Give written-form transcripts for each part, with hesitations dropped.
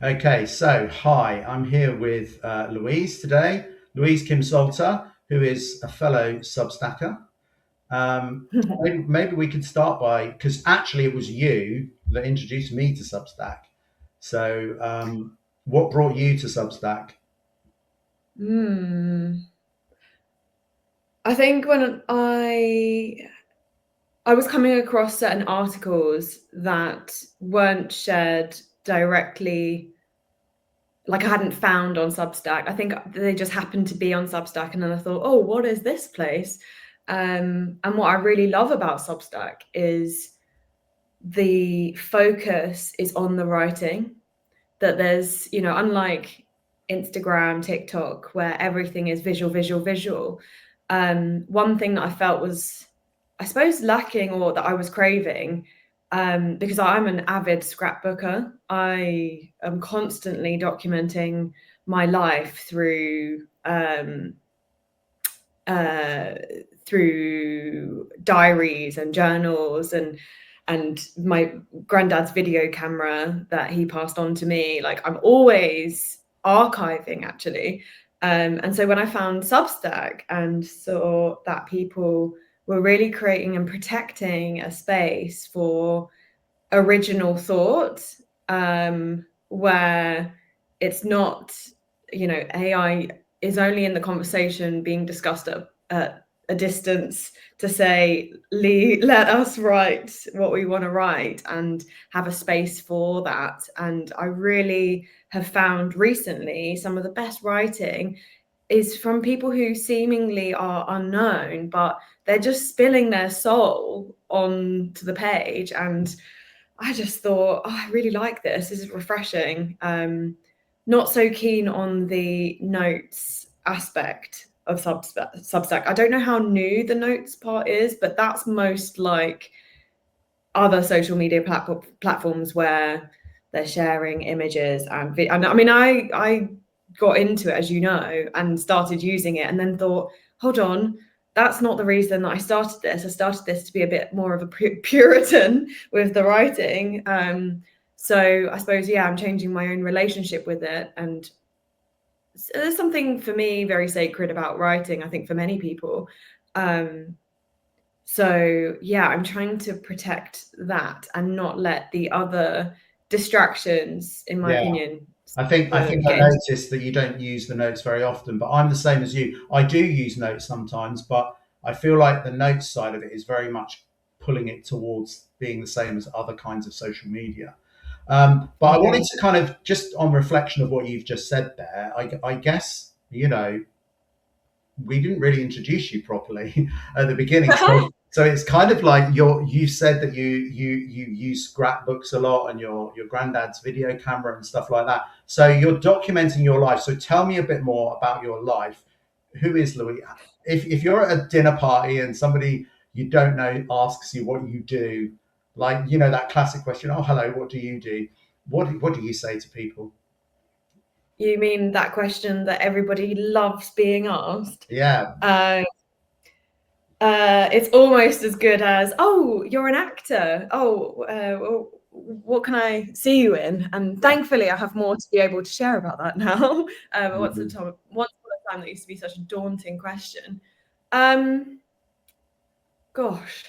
Okay, so hi, I'm here with Louise today. Louise Kim Salter, who is a fellow Substacker. Maybe we could start by, because actually it was you that introduced me to Substack. So, what brought you to Substack? Hmm. I think when I was coming across certain articles that weren't shared directly, like I hadn't found on Substack. I think they just happened to be on Substack, and then I thought, oh, what is this place? And what I really love about Substack is the focus is on the writing. That there's, unlike Instagram, TikTok, where everything is visual, visual, visual. One thing that I felt was, I suppose, lacking or that I was craving, because I'm an avid scrapbooker. I am constantly documenting my life uh, through diaries and journals and my granddad's video camera that he passed on to me. Like I'm always archiving actually. And so when I found Substack and saw that people were really creating and protecting a space for original thought, where it's not, AI is only in the conversation being discussed at a distance to say, let us write what we want to write and have a space for that. And I really have found recently some of the best writing is from people who seemingly are unknown, but they're just spilling their soul onto the page. And I just thought, oh, I really like this. This is refreshing. Not so keen on the notes aspect of Substack. I don't know how new the notes part is, but that's most like other social media platforms where they're sharing images and I mean, I got into it, as you know, and started using it, and then thought, hold on, that's not the reason that I started this. I started this to be a bit more of a Puritan with the writing. So I suppose, yeah, I'm changing my own relationship with it, and there's something for me very sacred about writing. I think for many people. Um, so yeah, I'm trying to protect that and not let the other distractions, in my Yeah, opinion, I think I get into. noticed that you don't use the notes very often, but I'm the same as you. I do use notes sometimes, but I feel like the notes side of it is very much pulling it towards being the same as other kinds of social media. But I wanted Mm. to kind of just on reflection of what you've just said there. I guess we didn't really introduce you properly at the beginning. So it's kind of like you said that you use scrapbooks a lot and your granddad's video camera and stuff like that. So you're documenting your life. So tell me a bit more about your life. Who is Louis? If you're at a dinner party and somebody you don't know asks you what you do, like that classic question, oh hello, what do you do? What do you say to people? You mean that question that everybody loves being asked? Yeah. Uh, it's almost as good as, "Oh, you're an actor. Oh, well, what can I see you in?" And thankfully, I have more to be able to share about that now. Once upon a time, that used to be such a daunting question. Um, Gosh,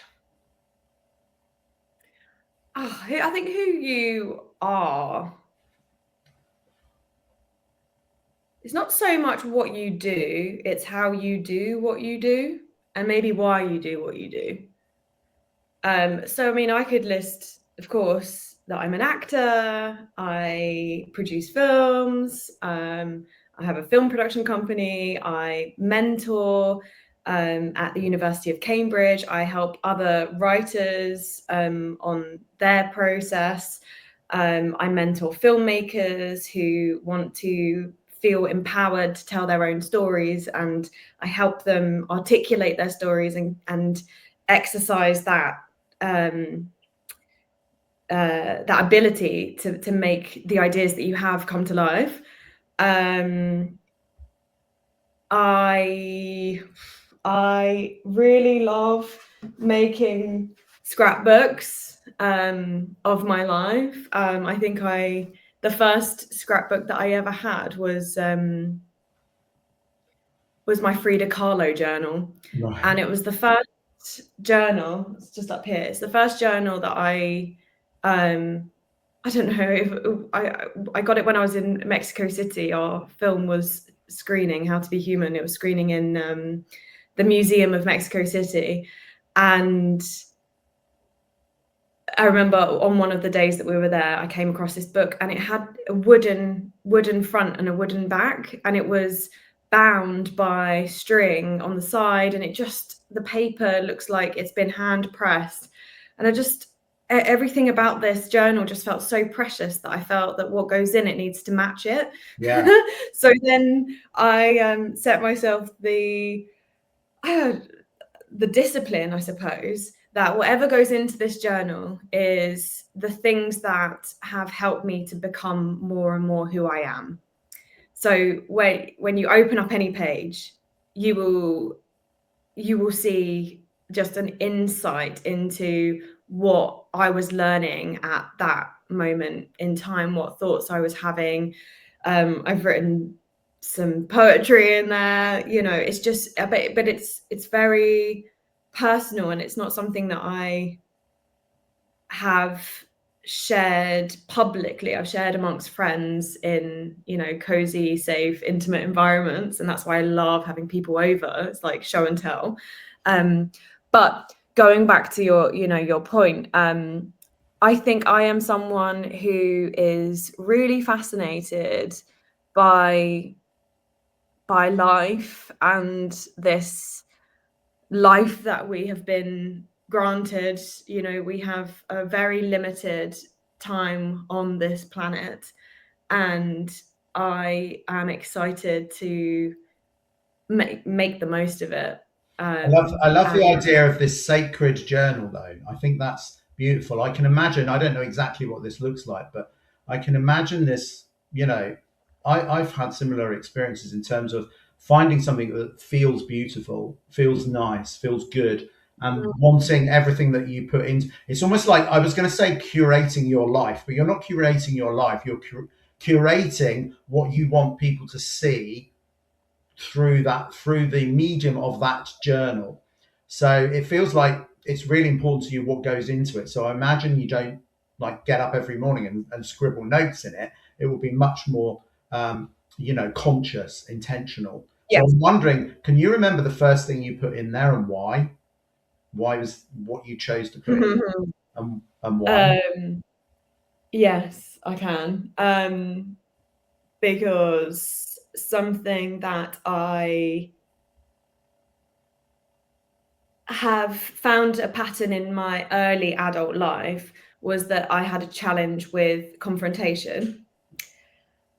I think who you are, it's not so much what you do, it's how you do what you do, and maybe why you do what you do. So I mean, I could list, of course, that I'm an actor. I produce films. I have a film production company. I mentor at the University of Cambridge. I help other writers on their process. I mentor filmmakers who want to feel empowered to tell their own stories, and I help them articulate their stories and exercise um, that ability to make the ideas that you have come to life. Um, I I really love making scrapbooks of my life. I think I the first scrapbook that I ever had was my Frida Kahlo journal, Right. and it was the first journal. It's just up here. It's the first journal that I don't know if I got it when I was in Mexico City. Our film was screening, How to Be Human. It was screening in the Museum of Mexico City, and I remember on one of the days that we were there, I came across this book, and it had a wooden front and a wooden back, and it was bound by string on the side, and the paper looks like it's been hand pressed, and everything about this journal just felt so precious that I felt that what goes in it needs to match it. Yeah. So then I set myself the discipline, I suppose, that whatever goes into this journal is the things that have helped me to become more and more who I am. So when you open up any page, you will see just an insight into what I was learning at that moment in time, what thoughts I was having. I've written some poetry in there, it's just but it's very personal, and it's not something that I have shared publicly. I've shared amongst friends in, cozy, safe, intimate environments, and that's why I love having people over. It's like show and tell. But going back to your point, I think I am someone who is really fascinated by life, and this life that we have been granted. We have a very limited time on this planet, and I am excited to make the most of it. I love the And idea of this sacred journal, though. I think that's beautiful. I can imagine. I don't know exactly what this looks like, but I can imagine this. I've had similar experiences in terms of finding something that feels beautiful, feels nice, feels good, and wanting everything that you put in. It's almost like I was going to say curating your life, but you're not curating your life. You're curating what you want people to see through the medium of that journal. So it feels like it's really important to you what goes into it. So I imagine you don't like get up every morning and scribble notes in it. It will be much more conscious, intentional. So yes. I'm wondering, can you remember the first thing you put in there and why? Why was what you chose to put in and why? Yes, I can. Because something that I have found a pattern in my early adult life was that I had a challenge with confrontation.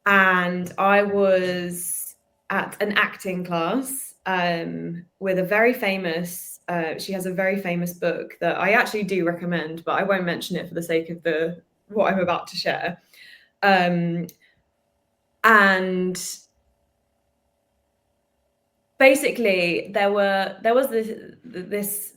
And I was at an acting class with a very famous, she has a very famous book that I actually do recommend, but I won't mention it for the sake of what I'm about to share. And basically there was this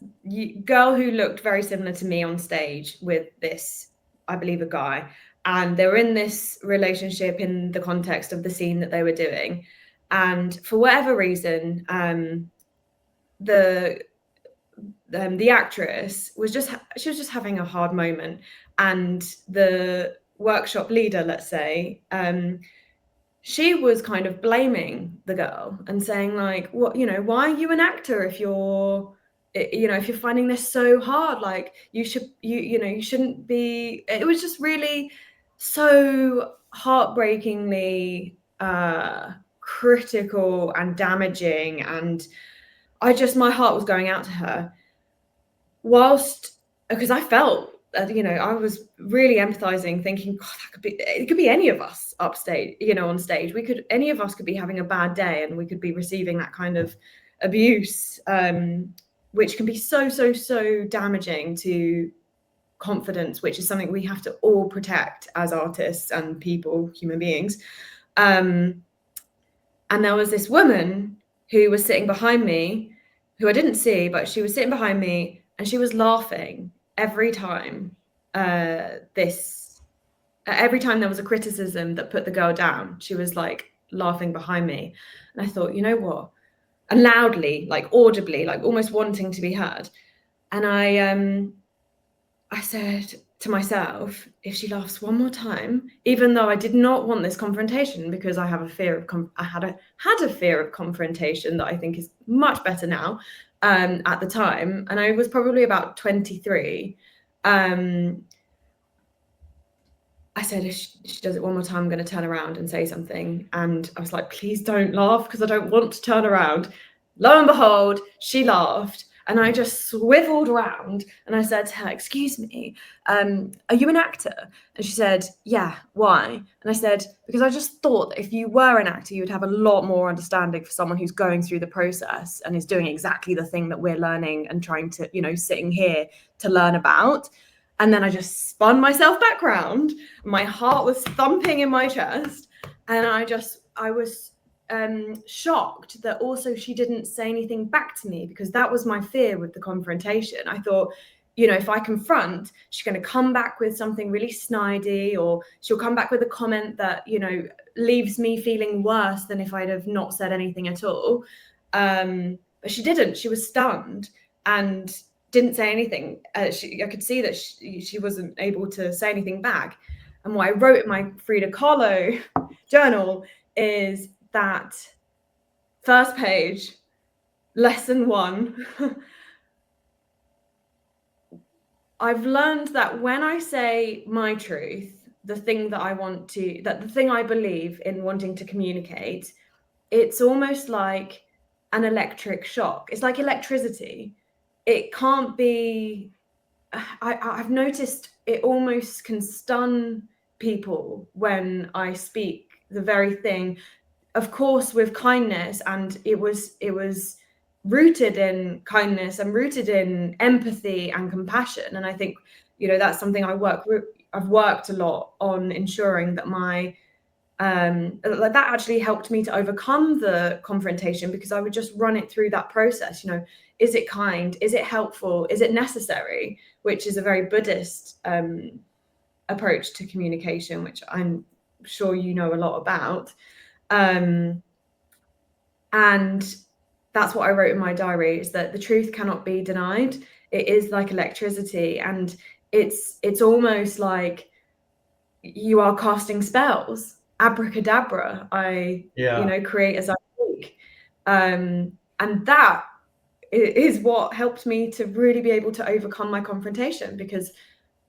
girl who looked very similar to me on stage with this, I believe, a guy, and they were in this relationship in the context of the scene that they were doing, and for whatever reason the actress was just having a hard moment, and the workshop leader, let's say, she was kind of blaming the girl and saying, like, what, why are you an actor if you're finding this so hard? Like, you shouldn't be. It was just really so heartbreakingly critical and damaging, and my heart was going out to her, whilst, because I felt, I was really empathizing, thinking, God, it could be any of us upstage, on stage. Any of us could be having a bad day, and we could be receiving that kind of abuse, which can be so, so, so damaging to confidence, which is something we have to all protect as artists and people, human beings. And there was this woman who was sitting behind me, who I didn't see, but she was sitting behind me, and she was laughing every time this every time there was a criticism that put the girl down, she was like laughing behind me. And I thought, you know what? And loudly, like audibly, like almost wanting to be heard. And I said to myself, if she laughs one more time, even though I did not want this confrontation, because I have a fear of I had a fear of confrontation that I think is much better now. At the time, and I was probably about 23. I said, if she does it one more time, I'm going to turn around and say something. And I was like, please don't laugh, because I don't want to turn around. Lo and behold, she laughed. And I just swiveled around and I said to her, excuse me, are you an actor? And she said, yeah, why? And I said, because I just thought that if you were an actor, you would have a lot more understanding for someone who's going through the process and is doing exactly the thing that we're learning and trying to, sitting here to learn about. And then I just spun myself back round. My heart was thumping in my chest. And I was shocked that also she didn't say anything back to me, because that was my fear with the confrontation. I thought, if I confront, she's going to come back with something really snidey, or she'll come back with a comment that, leaves me feeling worse than if I'd have not said anything at all. But she didn't. She was stunned and didn't say anything. I could see that she wasn't able to say anything back. And what I wrote in my Frida Kahlo journal is that first page, lesson 1. I've learned that when I say my truth, the thing I believe in wanting to communicate, it's almost like an electric shock. It's like electricity. It can't be. I've noticed it almost can stun people when I speak the very thing, of course, with kindness, and it was rooted in kindness and rooted in empathy and compassion. And I think, that's something I've worked a lot on, ensuring that my that actually helped me to overcome the confrontation, because I would just run it through that process. Is it kind? Is it helpful? Is it necessary? Which is a very Buddhist approach to communication, which I'm sure you know a lot about. And that's what I wrote in my diary, is that the truth cannot be denied. It is like electricity, and it's almost like you are casting spells. Abracadabra, I create as I speak. And that is what helped me to really be able to overcome my confrontation, because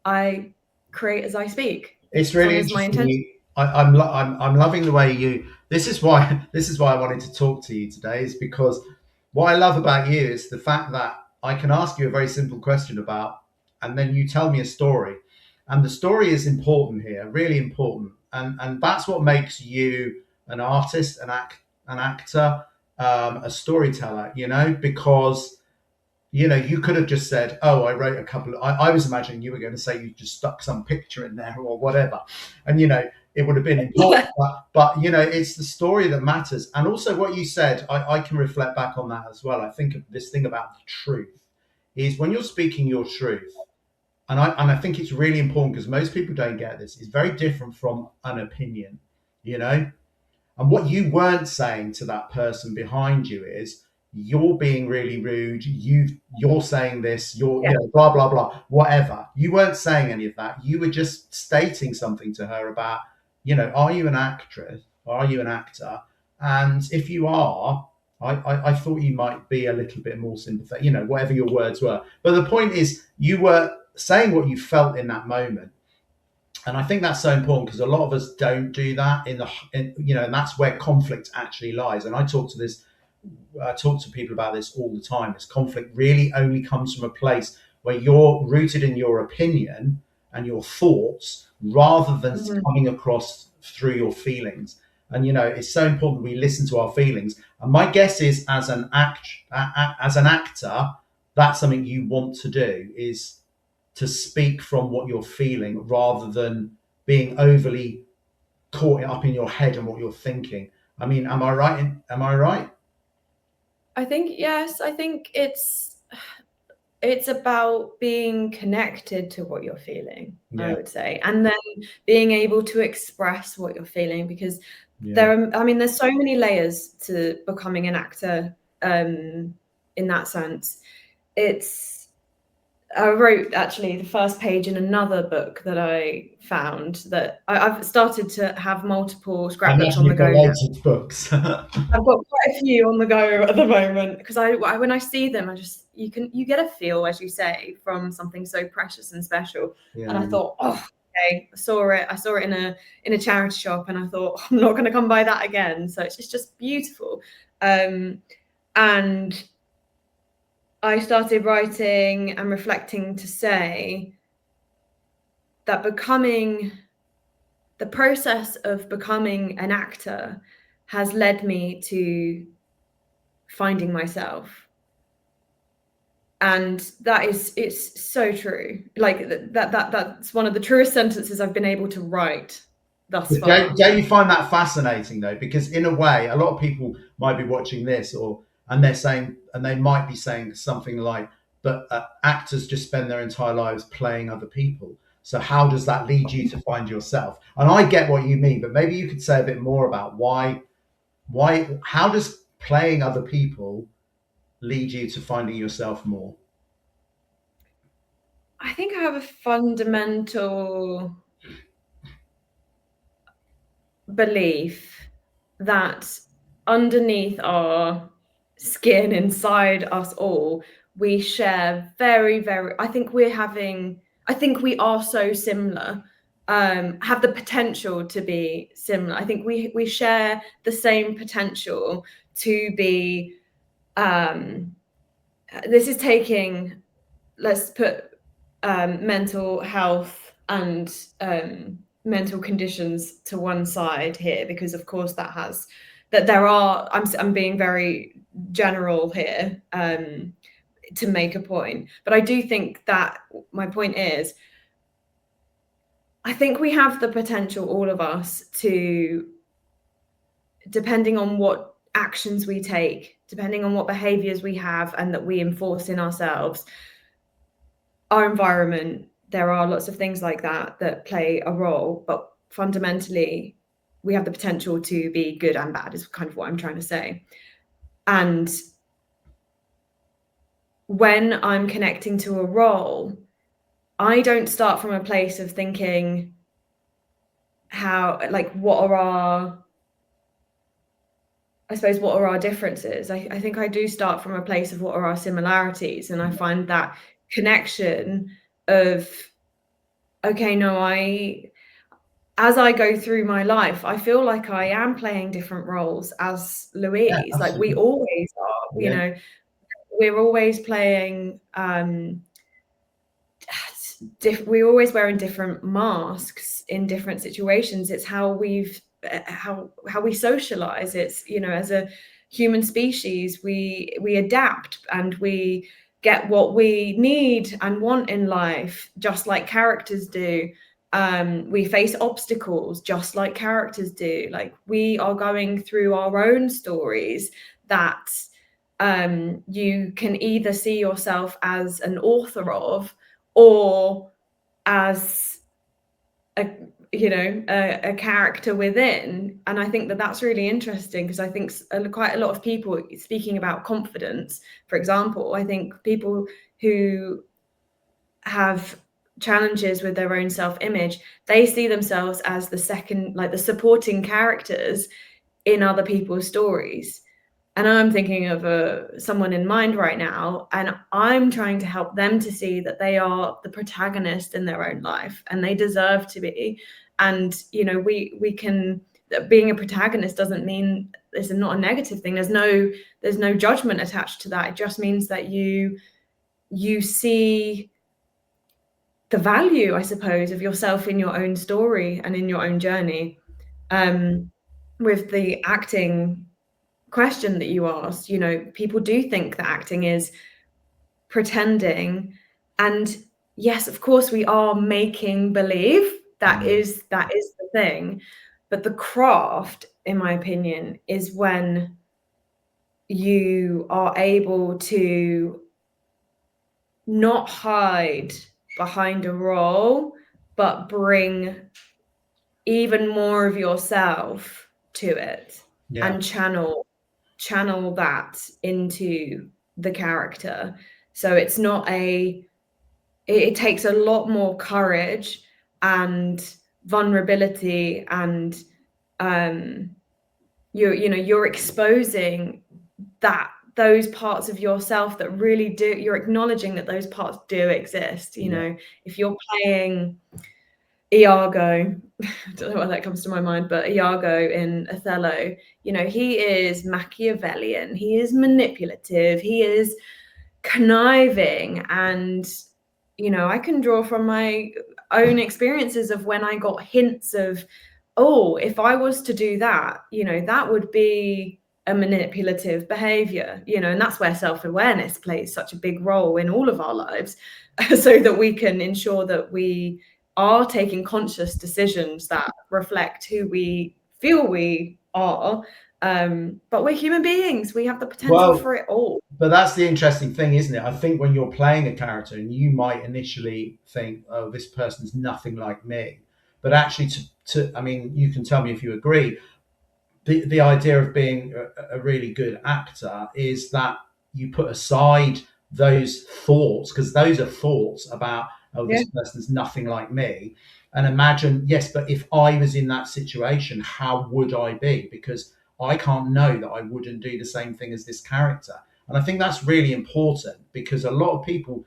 I create as I speak. It's really interesting. I'm loving the way you. This is why I wanted to talk to you today, is because what I love about you is the fact that I can ask you a very simple question about, and then you tell me a story, and the story is important here, really important, and that's what makes you an artist, an actor, a storyteller. Because you could have just said, oh, I wrote a couple of, I was imagining you were going to say you just stuck some picture in there or whatever. And, it would have been important. But it's the story that matters. And also what you said, I can reflect back on that as well. I think of this thing about the truth is when you're speaking your truth, and I think it's really important because most people don't get this, it's very different from an opinion, And what you weren't saying to that person behind you is, you're being really rude. You're saying this. Blah blah blah. Whatever. You weren't saying any of that. You were just stating something to her about, are you an actress? Are you an actor? And if you are, I thought you might be a little bit more sympathetic. Whatever your words were. But the point is, you were saying what you felt in that moment. And I think that's so important, because a lot of us don't do that and that's where conflict actually lies. And I talk to people about this all the time. This conflict really only comes from a place where you're rooted in your opinion and your thoughts, rather than coming across through your feelings. And it's so important we listen to our feelings. And my guess is, as an actor, that's something you want to do, is to speak from what you're feeling, rather than being overly caught up in your head and what you're thinking. I mean, am I right? I think, yes. I think it's it's about being connected to what you're feeling, I Yeah. would say, and then being able to express what you're feeling, because Yeah. there's so many layers to becoming an actor, in that sense. I wrote actually the first page in another book that I found, that I've started to have multiple I scrapbooks imagine on the you've got go now. loads of books. I've got quite a few on the go at the moment, because when I see them, you get a feel, as you say, from something so precious and special. And Yeah. I thought, oh, okay, I saw it in a charity shop, and I thought, I'm not going to come by that again. So it's just beautiful. And I started writing and reflecting to say that the process of becoming an actor has led me to finding myself. And it's so true. Like that's one of the truest sentences I've been able to write thus But far. don't you find that fascinating though? Because in a way, a lot of people might be watching this, and they're saying, and they might be saying something like, "But actors just spend their entire lives playing other people. So how does that lead you to find yourself?" And I get what you mean, but maybe you could say a bit more about how does playing other people lead you to finding yourself more? I think I have a fundamental belief that underneath our skin, inside us all, we share very, very, I think we are so similar, have the potential to be similar. I think we share the same potential to be, this is taking, let's put, mental health and mental conditions to one side here, because of course I'm being very general here, to make a point, but I do think that my point is, I think we have the potential, all of us, to, depending on what actions we take, depending on what behaviors we have and that we enforce in ourselves, our environment, there are lots of things like that play a role, but fundamentally, we have the potential to be good and bad, is kind of what I'm trying to say. And when I'm connecting to a role, I don't start from a place of thinking what are our differences. I think I do start from a place of what are our similarities, and I find that connection of, okay, no, as I go through my life, I feel like I am playing different roles as Yeah, Louise. Like we absolutely. always are, Yeah. we're always playing, we're always wearing different masks in different situations. It's how we socialize. It's, as a human species, we adapt and we get what we need and want in life, just like characters do. We face obstacles just like characters do. Like, we are going through our own stories that, you can either see yourself as an author of, or as a a character within. And I think that that's really interesting, because I think quite a lot of people, speaking about confidence, for example, I think people who have challenges with their own self-image, they see themselves as the supporting characters in other people's stories. And I'm thinking of someone in mind right now, and I'm trying to help them to see that they are the protagonist in their own life, and they deserve to be. And we can, being a protagonist doesn't mean, it's not a negative thing. There's no judgment attached to that. It just means that you see the value, I suppose, of yourself in your own story and in your own journey. With the acting question that you asked, people do think that acting is pretending. And yes, of course, we are making believe. Mm. That is the thing. But the craft, in my opinion, is when you are able to not hide behind a role, but bring even more of yourself to it Yeah. and channel that into the character. So it's not it takes a lot more courage and vulnerability, and you're exposing those parts of yourself that really do, you're acknowledging that those parts do exist. Yeah. If you're playing Iago, I don't know why that comes to my mind, but Iago in Othello, he is Machiavellian, he is manipulative, he is conniving, and I can draw from my own experiences of when I got hints of, oh, if I was to do that, that would be a manipulative behavior, and that's where self-awareness plays such a big role in all of our lives, so that we can ensure that we are taking conscious decisions that reflect who we feel we are. But we're human beings, we have the potential Well, for it all. but that's the interesting thing, isn't it? I think when you're playing a character and you might initially think, oh, this person's nothing like me. But actually, I mean, you can tell me if you agree, the idea of being a really good actor is that you put aside those thoughts, because those are thoughts about, oh, Yeah. this person's nothing like me, and imagine, yes, but if I was in that situation, how would I be? Because I can't know that I wouldn't do the same thing as this character. And I think that's really important, because a lot of people,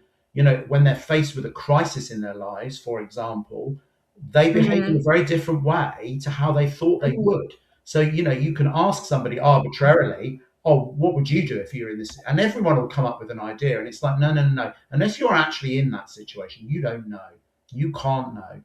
when they're faced with a crisis in their lives, for example, they behave in Mm-hmm. a very different way to how they thought they Mm-hmm. would. So, you can ask somebody arbitrarily, oh, what would you do if you're in this? And everyone will come up with an idea. And it's like, no, no, no, no. Unless you're actually in that situation, you don't know. You can't know,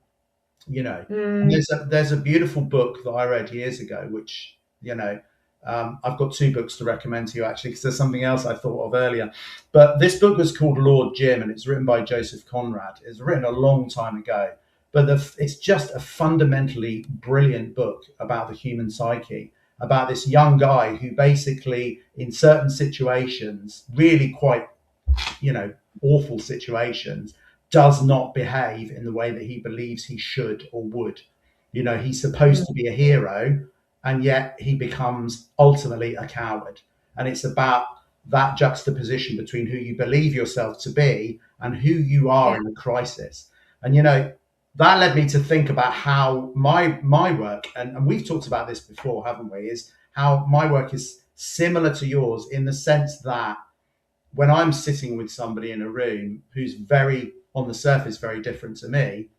you know. And Mm, there's a beautiful book that I read years ago, which, I've got two books to recommend to you actually, because there's something else I thought of earlier. But this book was called Lord Jim, and it's written by Joseph Conrad. It's written a long time ago, but it's just a fundamentally brilliant book about the human psyche, about this young guy who basically, in certain situations, really quite, awful situations, does not behave in the way that he believes he should or would. He's supposed to be a hero, and yet he becomes ultimately a coward. And it's about that juxtaposition between who you believe yourself to be and who you are yeah, in a crisis. And that led me to think about how my work, and we've talked about this before, haven't we? Is how my work is similar to yours in the sense that when I'm sitting with somebody in a room who's very, on the surface, very different to me,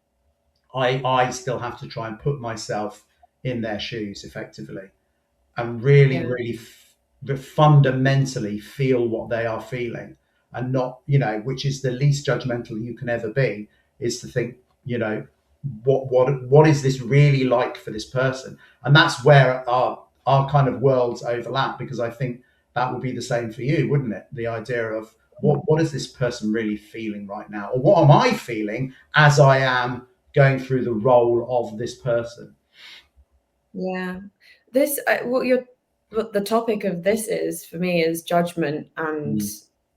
I still have to try and put myself in their shoes effectively, and really, yeah, really fundamentally feel what they are feeling, and not, which is the least judgmental you can ever be, is to think, you know, what is this really like for this person? And that's where our kind of worlds overlap, because I think that would be the same for you, wouldn't it? The idea of what is this person really feeling right now, or what am I feeling as I am going through the role of this person. yeah. This, what the topic of this is for me is judgment, and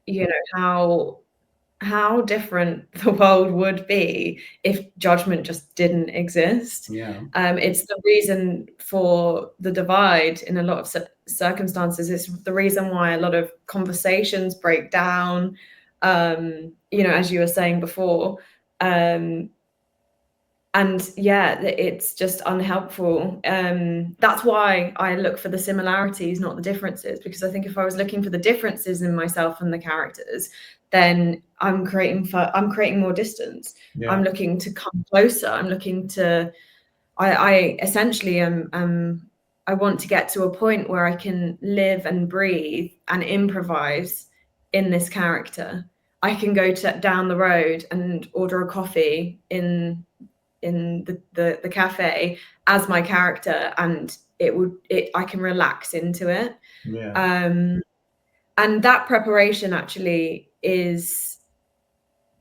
Mm. how different the world would be if judgment just didn't exist. Yeah. It's the reason for the divide in a lot of circumstances. It's the reason why a lot of conversations break down. As you were saying before, um, and yeah, it's just unhelpful. That's why I look for the similarities, not the differences, because I think if I was looking for the differences in myself and the characters, then I'm creating more distance. Yeah. I'm looking to come closer. I'm looking to I essentially I want to get to a point where I can live and breathe and improvise in this character. I can go down the road and order a coffee in the cafe as my character, and I can relax into it. Yeah. And that preparation actually is,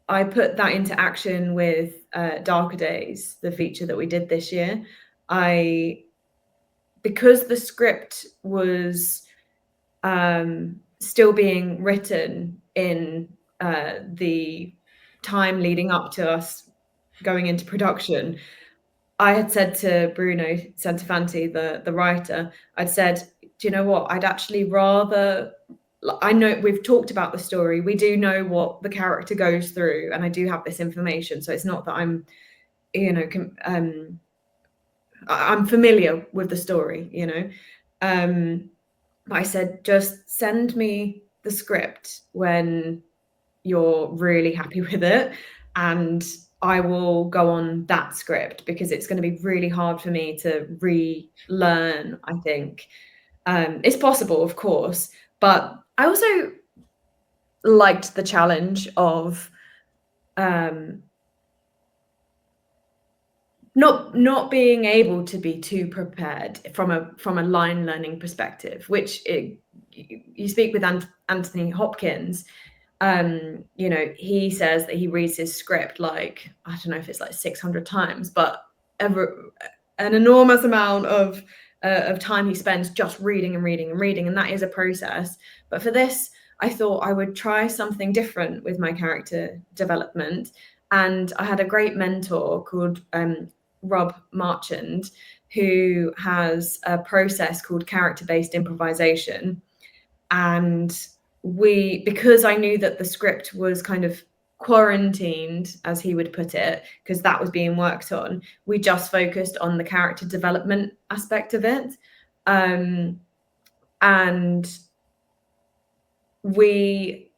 I put that into action with Darker Days, the feature that we did this year. I Because the script was still being written in the time leading up to us going into production, I had said to Bruno Centofanti, the writer, I'd said, do you know what? I'd actually rather. I know we've talked about the story. We do know what the character goes through, and I do have this information. So it's not that I'm, I'm familiar with the story, But I said, just send me the script when you're really happy with it, and I will go on that script, because it's going to be really hard for me to relearn, I think. It's possible, of course, but I also liked the challenge of not being able to be too prepared from a line learning perspective, which you speak with Anthony Hopkins. He says that he reads his script like, I don't know if it's like 600 times, but an enormous amount of time he spends just reading and reading and reading, and that is a process. But for this, I thought I would try something different with my character development, and I had a great mentor called Rob Marchand, who has a process called character-based improvisation. And because I knew that the script was kind of quarantined, as he would put it, because that was being worked on, we just focused on the character development aspect of it. And we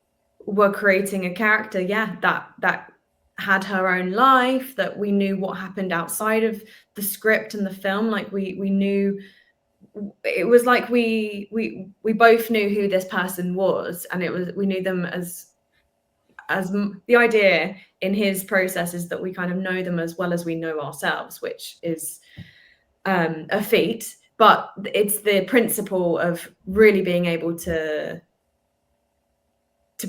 were creating a character, that had her own life, that we knew what happened outside of the script and the film. Like we knew, it was like we both knew who this person was, and we knew them as the idea in his process is that we kind of know them as well as we know ourselves, which is a feat, but it's the principle of really being able to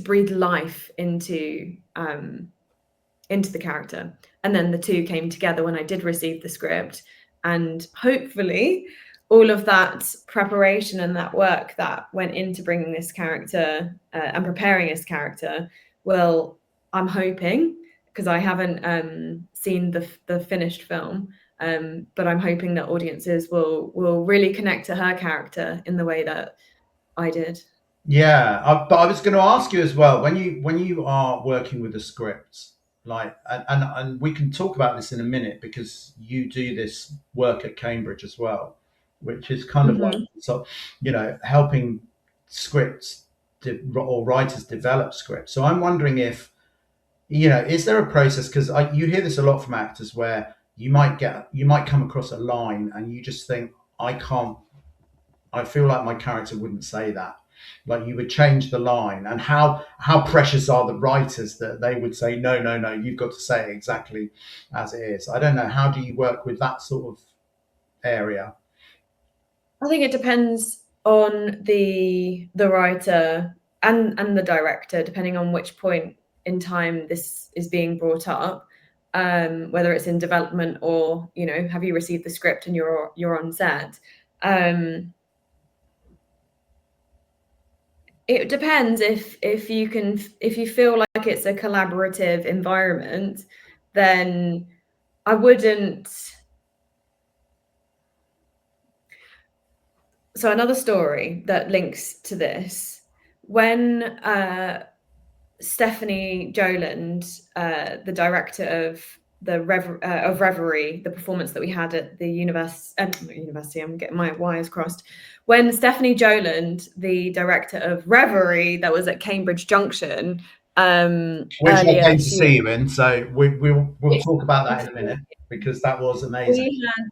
breathe life into the character. And then the two came together when I did receive the script, and hopefully all of that preparation and that work that went into bringing this character and preparing this character will, I'm hoping, because I haven't seen the finished film, but I'm hoping that audiences will really connect to her character in the way that I did. Yeah, but I was going to ask you as well, when you are working with the scripts, like, and we can talk about this in a minute, because you do this work at Cambridge as well, which is kind of like, Mm-hmm. so, helping scripts or writers develop scripts. So I'm wondering if, is there a process? Because you hear this a lot from actors, where you might come across a line and you just think, I feel like my character wouldn't say that. Like, you would change the line, and how precious are the writers that they would say, no, no, no, you've got to say it exactly as it is. I don't know. How do you work with that sort of area? I think it depends on the writer and the director, depending on which point in time this is being brought up, whether it's in development or, have you received the script and you're on set. It depends if you feel like it's a collaborative environment, then I wouldn't. So another story that links to this, when Stephanie Joland, the director of of Reverie, the performance that we had at the university, I'm getting my wires crossed. When Stephanie Joland, the director of Reverie, that was at Cambridge Junction, Which I earlier came to this year. see you in. So we'll talk about that in a minute, because that was amazing. We had,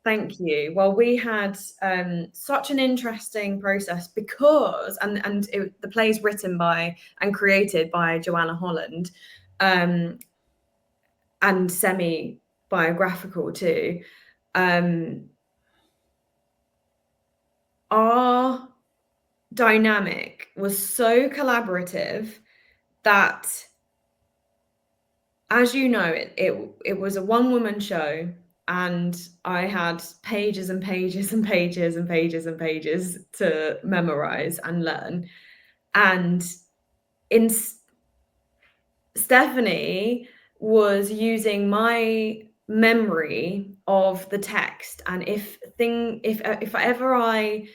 thank you. Well, we had such an interesting process, because the play's written by and created by Joanna Holland, and semi-biographical too. Our dynamic was so collaborative that, as you know, it was a one-woman show, and I had pages and pages and pages and pages and pages to memorize and learn. And Stephanie was using my memory of the text, and if ever I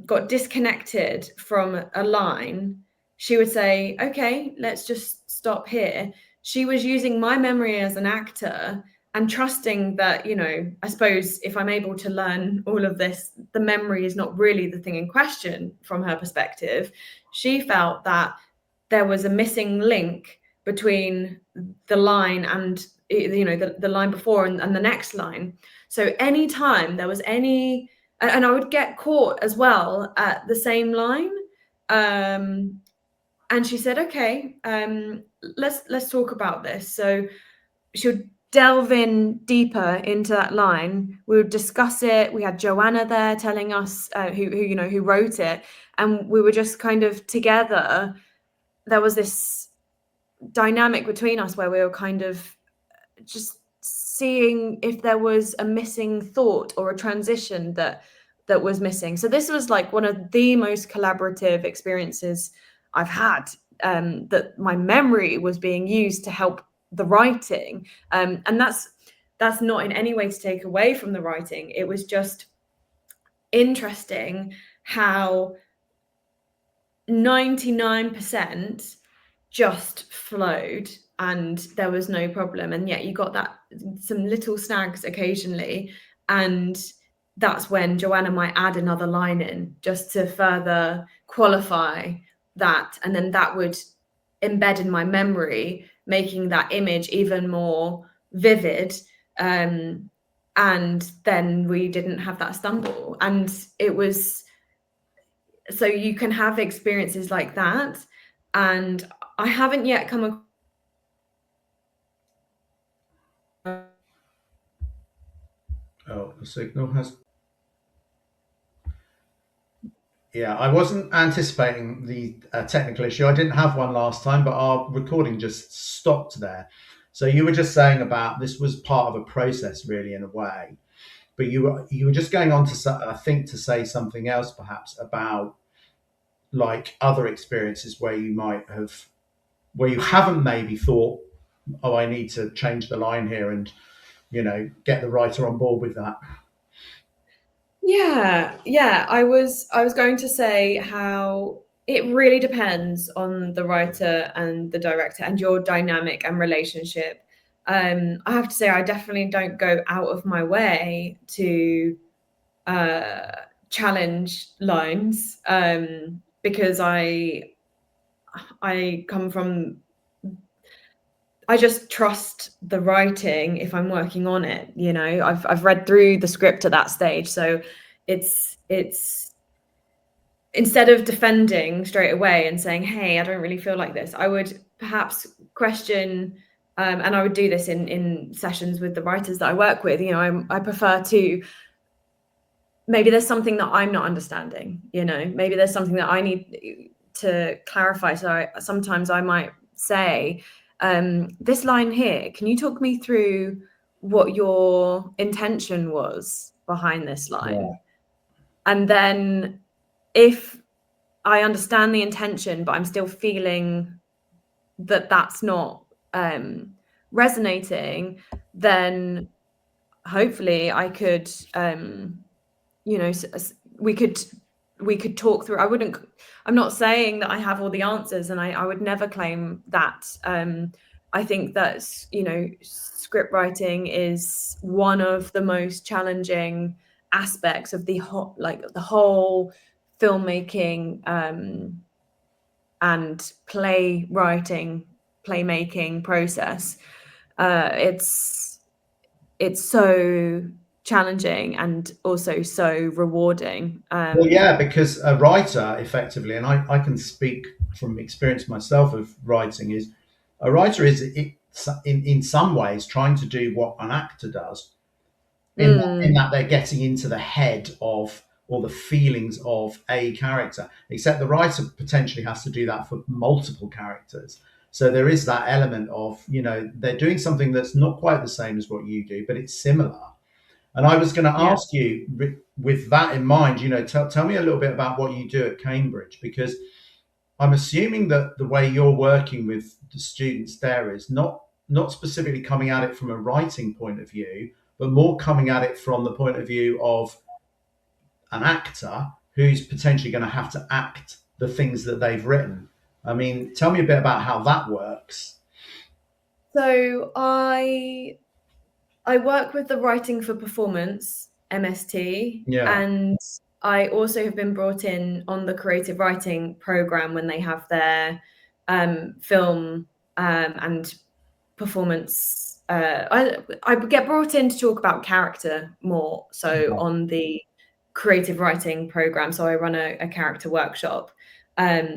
got disconnected from a line, she would say, "Okay, let's just stop here." She was using my memory as an actor and trusting that, I suppose if I'm able to learn all of this, the memory is not really the thing in question from her perspective. She felt that there was a missing link between the line and the line before and the next line. So anytime there was any, and I would get caught as well at the same line, and she said, "Okay, let's talk about this." So she would delve in deeper into that line. We would discuss it. We had Joanna there telling us who wrote it, and we were just kind of together. There was this dynamic between us where we were kind of just seeing if there was a missing thought or a transition that was missing. So this was like one of the most collaborative experiences I've had, that my memory was being used to help the writing, and that's not in any way to take away from the writing. It was just interesting how 99% just flowed and there was no problem, and yet you got that some little snags occasionally, and that's when Joanna might add another line in just to further qualify that, and then that would embed in my memory, making that image even more vivid, and then we didn't have that stumble. And it was, so you can have experiences like that, and I haven't yet come across. Oh, the signal has. Yeah, I wasn't anticipating the technical issue. I didn't have one last time, but our recording just stopped there. So you were just saying about this was part of a process, really, in a way. But you were just going on to, I think, to say something else, perhaps about like other experiences where you might have, where you haven't maybe thought, oh, I need to change the line here, and get the writer on board with that. Yeah. I was going to say how it really depends on the writer and the director and your dynamic and relationship. I have to say I definitely don't go out of my way to uh, challenge lines, because I come from, I just trust the writing if I'm working on it. I've read through the script at that stage, so it's instead of defending straight away and saying, "Hey, I don't really feel like this," I would perhaps question, and I would do this in sessions with the writers that I work with. I prefer to, maybe there's something that I'm not understanding. Maybe there's something that I need to clarify. So sometimes I might say, this line here, can you talk me through what your intention was behind this Yeah. line? And then if I understand the intention, but I'm still feeling that that's not resonating, then hopefully I could, we could talk through. I'm not saying that I have all the answers, and I would never claim that. I think that script writing is one of the most challenging aspects of the whole filmmaking, and playmaking process. It's so challenging and also so rewarding. Well, yeah, because a writer effectively, and I can speak from experience myself of writing, is a writer is in some ways trying to do what an actor does, in Mm, that they're getting into the head of or the feelings of a character, except the writer potentially has to do that for multiple characters. So there is that element of, they're doing something that's not quite the same as what you do, but it's similar. And I was going to yeah. ask you, with that in mind, tell me a little bit about what you do at Cambridge, because I'm assuming that the way you're working with the students there is not specifically coming at it from a writing point of view, but more coming at it from the point of view of an actor who's potentially going to have to act the things that they've written. I mean, tell me a bit about how that works. So I work with the Writing for Performance MST, Yeah. and I also have been brought in on the creative writing program when they have their film and performance. I get brought in to talk about character more, so on the creative writing program. So I run a character workshop,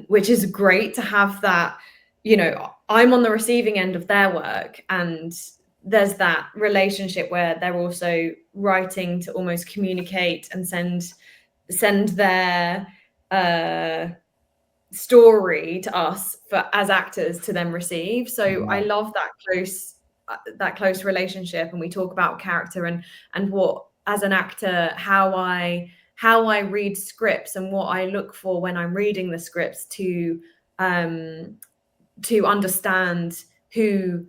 which is great to have that. You know, I'm on the receiving end of their work, and there's that relationship where they're also writing to almost communicate and send their story to us for as actors to then receive. So I love that close relationship, and we talk about character and what, as an actor, how I read scripts and what I look for when I'm reading the scripts to understand who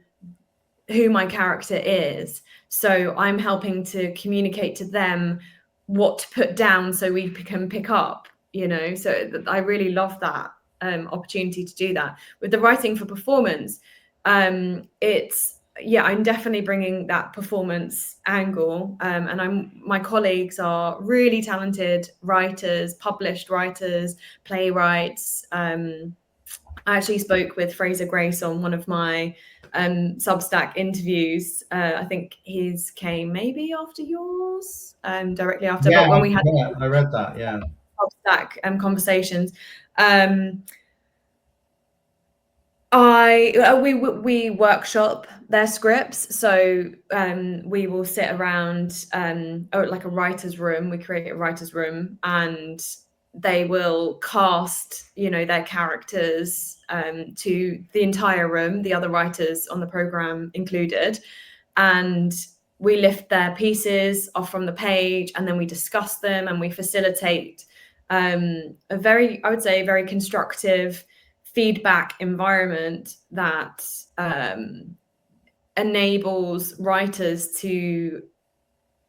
my character is. So I'm helping to communicate to them what to put down so we can pick up, you know. So I really love that opportunity to do that. With the Writing for Performance, it's, yeah, I'm definitely bringing that performance angle, and my colleagues are really talented writers, published writers, playwrights. I actually spoke with Fraser Grace on one of my Substack interviews. I think his came maybe after yours, directly after, Yeah, but when we had yeah, I read that. Yeah. Substack conversations, we workshop their scripts. So we will sit around like a writer's room. We create a writer's room, and they will cast, you know, their characters to the entire room, the other writers on the program included, and we lift their pieces off from the page, and then we discuss them, and we facilitate a very, I would say, very constructive feedback environment that enables writers to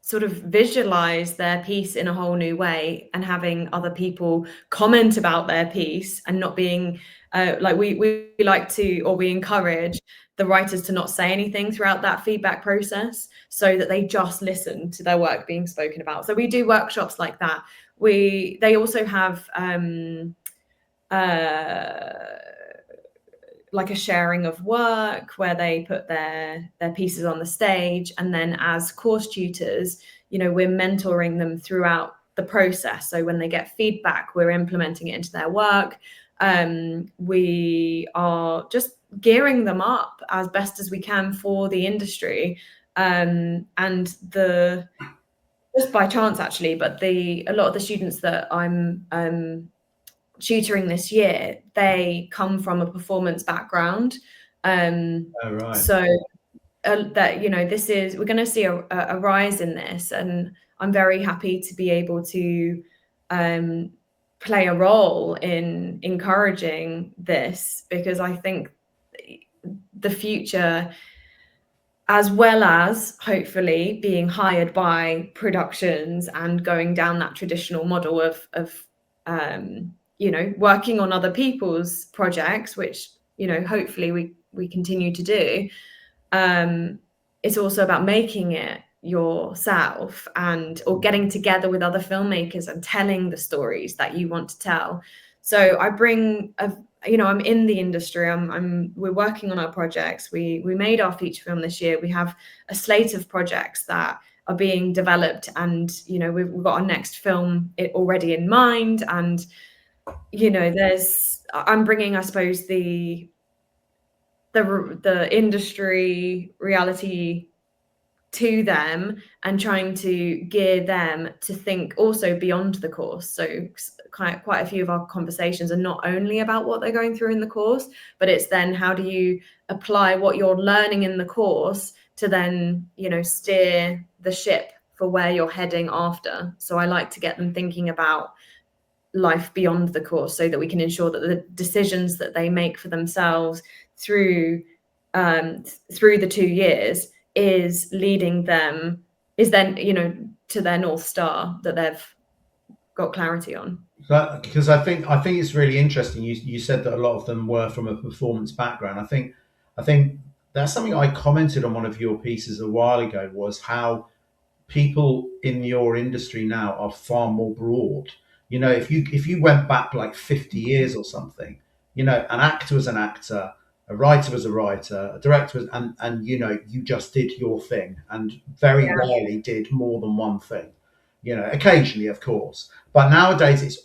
sort of visualize their piece in a whole new way, and having other people comment about their piece, and not being like we like to, or we encourage the writers to not say anything throughout that feedback process, so that they just listen to their work being spoken about. So we do workshops like that. They also have like a sharing of work where they put their pieces on the stage, and then as course tutors, you know, we're mentoring them throughout the process. So when they get feedback, we're implementing it into their work. We are just gearing them up as best as we can for the industry, and the just by chance actually, but a lot of the students that I'm tutoring this year, they come from a performance background. Oh, right. So that, you know, we're going to see a rise in this, and I'm very happy to be able to play a role in encouraging this, because I think the future, as well as hopefully being hired by productions and going down that traditional model of you know, working on other people's projects, which, you know, hopefully we continue to do. It's also about making it yourself, or getting together with other filmmakers and telling the stories that you want to tell. So I bring you know, I'm in the industry. We're working on our projects. We made our feature film this year. We have a slate of projects that are being developed, and, you know, we've got our next film already in mind. And, you know, I'm bringing, I suppose, the industry reality to them, and trying to gear them to think also beyond the course. So quite a few of our conversations are not only about what they're going through in the course, but it's then how do you apply what you're learning in the course to then, you know, steer the ship for where you're heading after. So I like to get them thinking about life beyond the course, so that we can ensure that the decisions that they make for themselves through the 2 years is leading them, is then, you know, to their North Star that they've got clarity on. Because I think it's really interesting. You said that a lot of them were from a performance background. I think that's something I commented on one of your pieces a while ago, was how people in your industry now are far more broad. If you went back like 50 years or something, an actor was an actor, a writer was a writer, a director was, and you just did your thing, and very Yeah. rarely did more than one thing. Occasionally, of course, but nowadays it's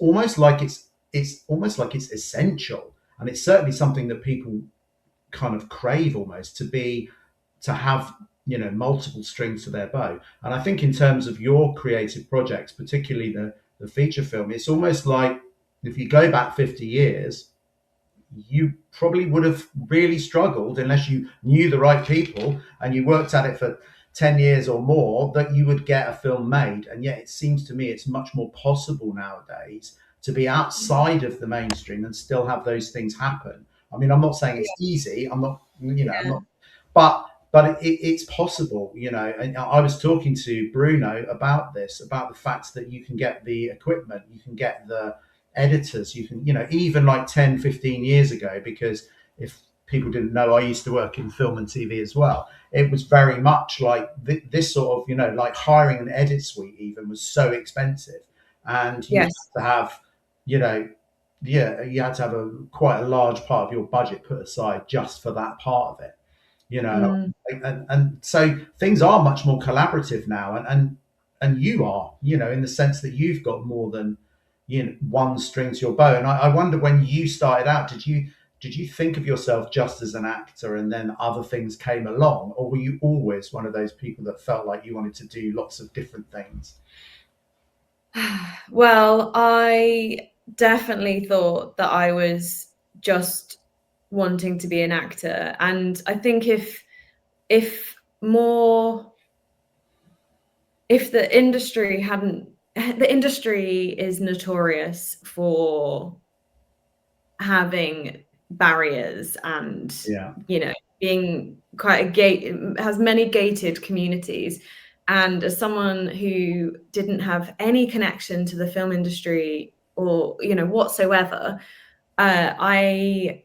essential, and it's certainly something that people kind of crave almost, to have multiple strings to their bow. And I think in terms of your creative projects, particularly the feature film, it's almost like if you go back 50 years, you probably would have really struggled unless you knew the right people and you worked at it for 10 years or more, that you would get a film made. And yet it seems to me it's much more possible nowadays to be outside of the mainstream and still have those things happen. I mean, I'm not saying it's easy. I'm Yeah. not, but it's possible. And I was talking to Bruno about this, about the fact that you can get the equipment, you can get the editors, you can, even like 10, 15 years ago, because if people didn't know, I used to work in film and TV as well. It was very much like this sort of, like hiring an edit suite even was so expensive. And you Yes. had to have, you know, yeah, you had to have quite a large part of your budget put aside just for that part of it, you know. Mm. And so things are much more collaborative now, and you are, in the sense that you've got more than one string to your bow. And I wonder, when you started out, did you think of yourself just as an actor and then other things came along, or were you always one of those people that felt like you wanted to do lots of different things? Well, I definitely thought that I was just wanting to be an actor, and I think if more if the industry hadn't the industry is notorious for having barriers and, Yeah. you know, being quite a gate, has many gated communities. And as someone who didn't have any connection to the film industry or, whatsoever, uh, I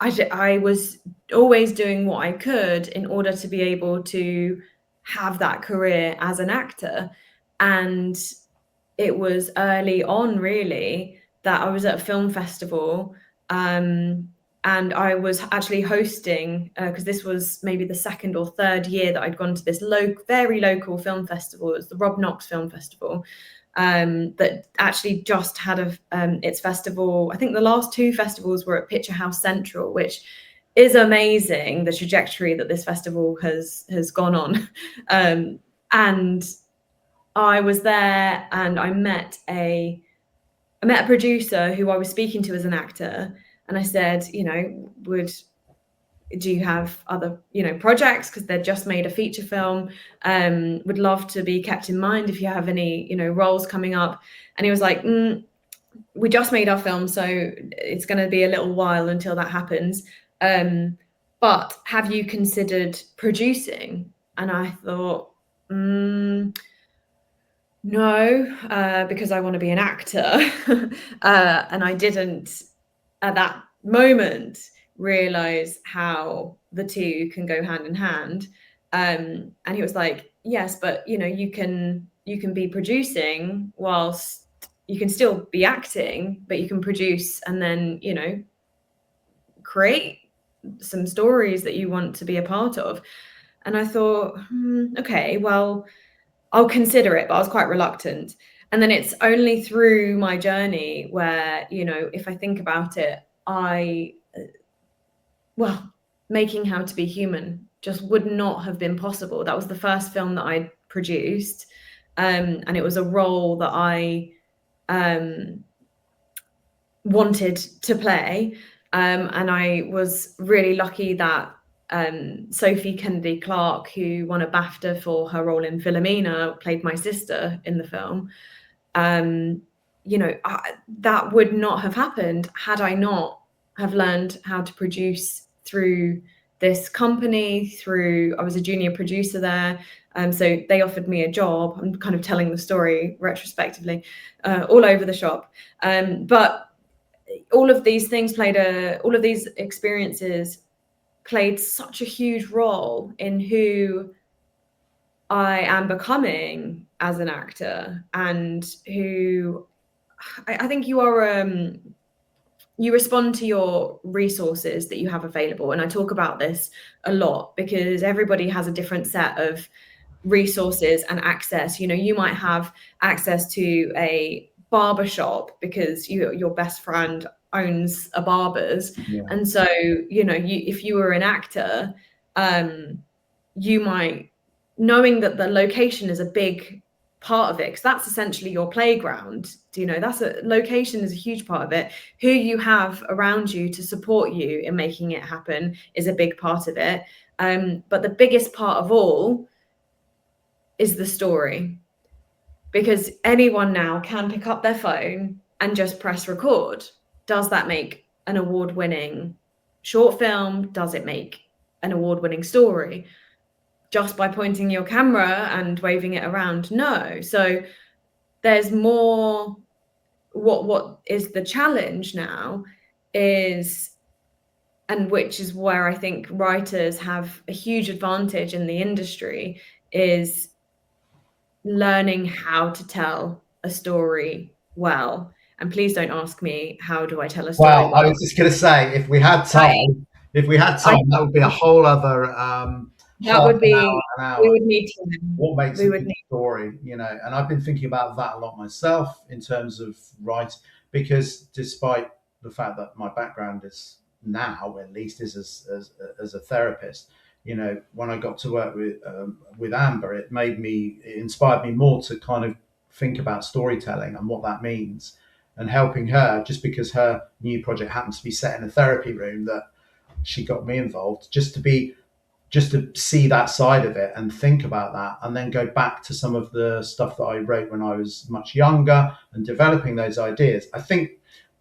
I was always doing what I could in order to be able to have that career as an actor. And it was early on, really, that I was at a film festival, um, and I was actually hosting, because this was maybe the second or third year that I'd gone to this very local film festival. It was the Rob Knox Film Festival, that actually just had its festival. I think the last two festivals were at Picture House Central, which is amazing, the trajectory that this festival has gone on. And I was there, and I met a producer who I was speaking to as an actor, and I said, do you have other, projects? Because they'd just made a feature film. Would love to be kept in mind if you have any, roles coming up. And he was like, we just made our film, so it's going to be a little while until that happens. But have you considered producing? And I thought, no, because I want to be an actor. And I didn't, at that moment, realize how the two can go hand in hand. And he was like, yes, but you can be producing whilst you can still be acting, but you can produce and then create some stories that you want to be a part of. And I thought, okay, well, I'll consider it, but I was quite reluctant. And then it's only through my journey where, if I think about it, making How to Be Human just would not have been possible. That was the first film that I produced. And it was a role that I wanted to play. And I was really lucky that Sophie Kennedy Clark, who won a BAFTA for her role in Philomena, played my sister in the film. that would not have happened had I not have learned how to produce through this company. I was a junior producer there. So they offered me a job. I'm kind of telling the story retrospectively, all over the shop. But all of these experiences played such a huge role in who I am becoming as an actor, and who I think you respond to your resources that you have available. And I talk about this a lot because everybody has a different set of resources and access. You might have access to a barber shop because your best friend owns a barber's. Yeah. And so, if you were an actor, you might, knowing that the location is a big part of it, because that's essentially your playground. Location is a huge part of it. Who you have around you to support you in making it happen is a big part of it. But the biggest part of all is the story, because anyone now can pick up their phone and just press record. Does that make an award-winning short film? Does it make an award-winning story? Just by pointing your camera and waving it around? No. So there's more. What is the challenge now is, and which is where I think writers have a huge advantage in the industry, is learning how to tell a story well. And please don't ask me, how do I tell a story Well, I well? was just going to say, I, if we had I time, that would be a whole other that half would an hour, be an we hour. would need to What makes we a would good need story, and I've been thinking about that a lot myself in terms of writing, because despite the fact that my background is now, at least, is as a therapist, when I got to work with Amber, it inspired me more to kind of think about storytelling and what that means, and helping her, just because her new project happens to be set in a therapy room, that she got me involved, just to see that side of it and think about that, and then go back to some of the stuff that I wrote when I was much younger and developing those ideas. I think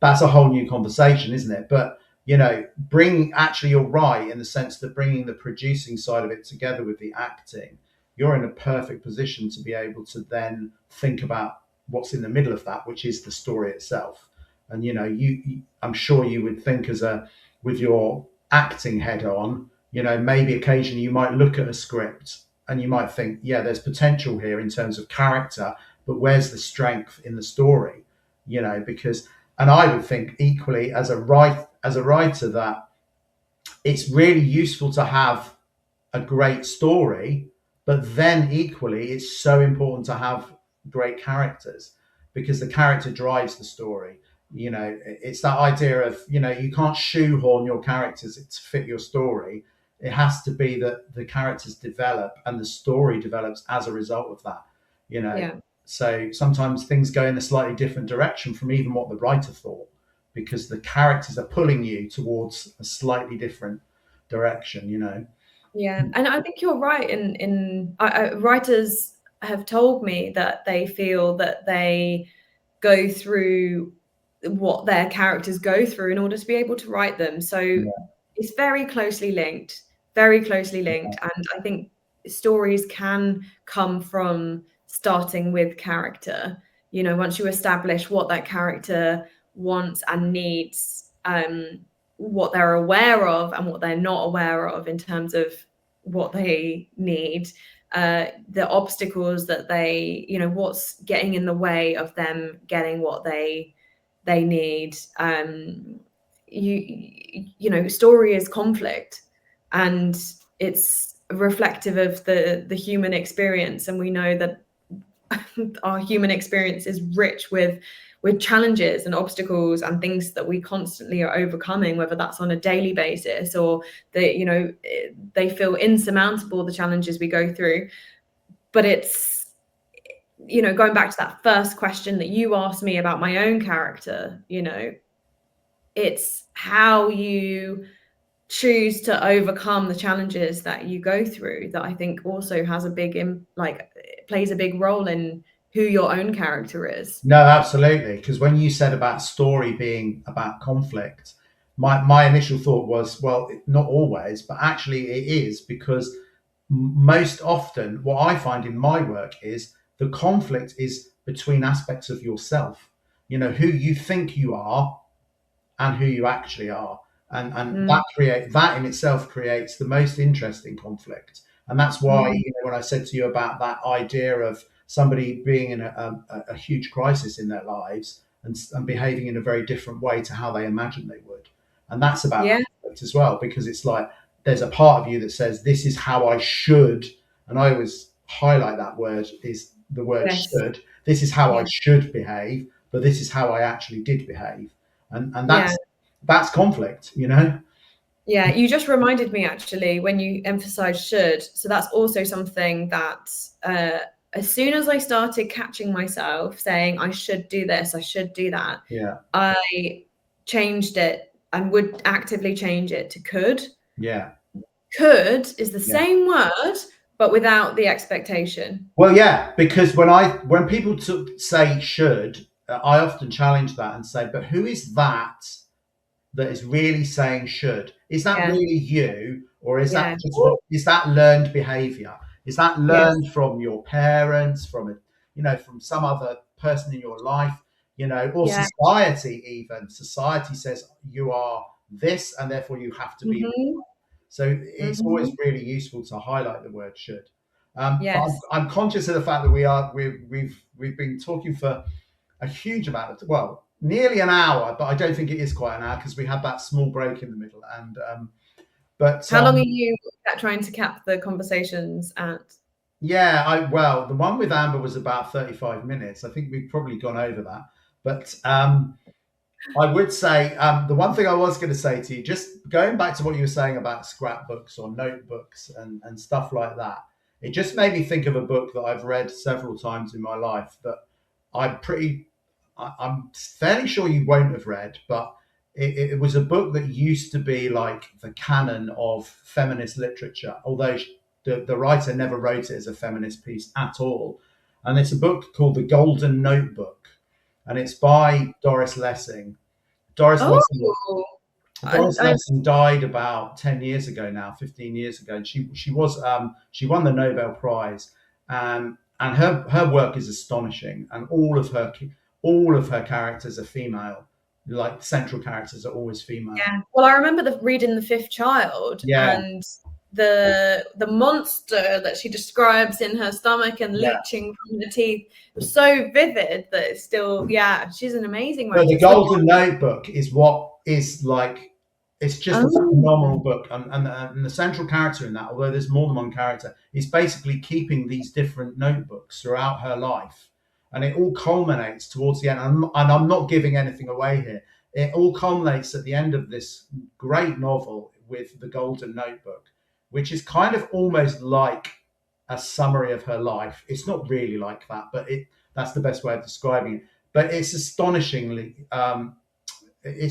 that's a whole new conversation, isn't it? But you're right in the sense that bringing the producing side of it together with the acting, you're in a perfect position to be able to then think about what's in the middle of that, which is the story itself. And I'm sure you would think, with your acting head on, maybe occasionally you might look at a script and you might think, yeah, there's potential here in terms of character, but where's the strength in the story? Because, and I would think equally as a writer, that it's really useful to have a great story, but then equally it's so important to have great characters, because the character drives the story. It's that idea of, you can't shoehorn your characters to fit your story. It has to be that the characters develop and the story develops as a result of that. you know yeah so sometimes things go in a slightly different direction from even what the writer thought, because the characters are pulling you towards a slightly different direction. Yeah, and I think you're right. Writers have told me that they feel that they go through what their characters go through in order to be able to write them. So Yeah, it's very closely linked. And I think stories can come from starting with character. Once you establish what that character wants and needs, what they're aware of and what they're not aware of in terms of what they need, the obstacles that what's getting in the way of them getting what they need. Story is conflict, and it's reflective of the human experience, and we know that our human experience is rich with challenges and obstacles and things that we constantly are overcoming, whether that's on a daily basis or they feel insurmountable, the challenges we go through. But it's going back to that first question that you asked me about my own character, it's how you choose to overcome the challenges that you go through that I think also has plays a big role in who your own character is. No, absolutely. Because when you said about story being about conflict, my initial thought was, well, not always, but actually it is, because most often what I find in my work is the conflict is between aspects of yourself. You know, who you think you are and who you actually are, and Mm, that in itself creates the most interesting conflict. And that's why, mm, when I said to you about that idea of somebody being in a huge crisis in their lives, and behaving in a very different way to how they imagined they would, and that's about yeah. conflict as well, because it's like there's a part of you that says this is how I should, and I always highlight that word, is the word Yes. should. This is how I Yeah. should behave, but this is how I actually did behave, and Yeah. that's conflict. Yeah, you just reminded me actually when you emphasized should. So that's also something that uh, as soon as I started catching myself saying I should do this, I should do that, Yeah, I changed it and would actively change it to could. yeah, Could is the yeah. same word, but without the expectation. Well, yeah, because when people say should, I often challenge that and say, but who is that is really saying should? Is that Yeah. really you, or is that Yeah. just Ooh, is that learned behavior? Is that yes. learned from your parents, from some other person in your life, or Yeah. society even? Society says you are this, and therefore you have to be. Hmm. So it's always Hmm. really useful to highlight the word should. But I'm, Yes. I'm conscious of the fact that we've been talking for a huge amount of, well, nearly an hour, but I don't think it is quite an hour because we had that small break in the middle. And but How long are you trying to cap the conversations at? Yeah, the one with Amber was about 35 minutes. I think we've probably gone over that, but I would say the one thing I was going to say to you, just going back to what you were saying about scrapbooks or notebooks and stuff like that, it just made me think of a book that I've read several times in my life that I'm pretty, I'm fairly sure you won't have read, but it was a book that used to be like the canon of feminist literature, although the writer never wrote it as a feminist piece at all. And it's a book called The Golden Notebook, and it's by Doris Lessing. Doris Lessing Oh, Doris I Lessing died about 10 years ago now, 15 years ago, and she won the Nobel Prize, and her work is astonishing, and all of her characters are female, like central characters are always female. yeah. Well, I remember reading The Fifth Child Yeah, and the monster that she describes in her stomach and yeah. leaching from her teeth was so vivid that it's still, yeah, she's an amazing But writer. the It's the Golden Notebook is what is like. It's just a oh, phenomenal book, and the central character in that, although there's more than one character, is basically keeping these different notebooks throughout her life, and it all culminates towards the end. And I'm not giving anything away here. It all culminates at the end of this great novel with the Golden Notebook, which is kind of almost like a summary of her life. It's not really like that, but that's the best way of describing it. But it's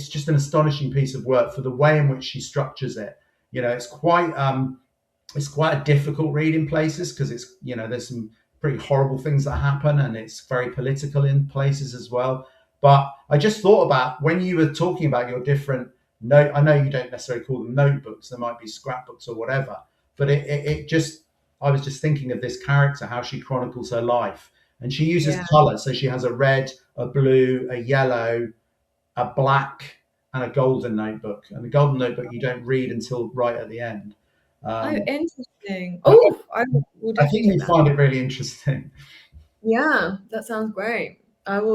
just an astonishing piece of work for the way in which she structures it. It's quite a difficult read in places because there's some pretty horrible things that happen, and it's very political in places as well. But I just thought about when you were talking about your different note. I know you don't necessarily call them notebooks; there might be scrapbooks or whatever. But it just I was just thinking of this character, how she chronicles her life, and she uses yeah. color. So she has a red, a blue, a yellow, a black, and a golden notebook. And the golden notebook you don't read until right at the end. Oh, Um, interesting. I, Oh, I will I definitely think take you that. find it really interesting. Yeah, that sounds great. I will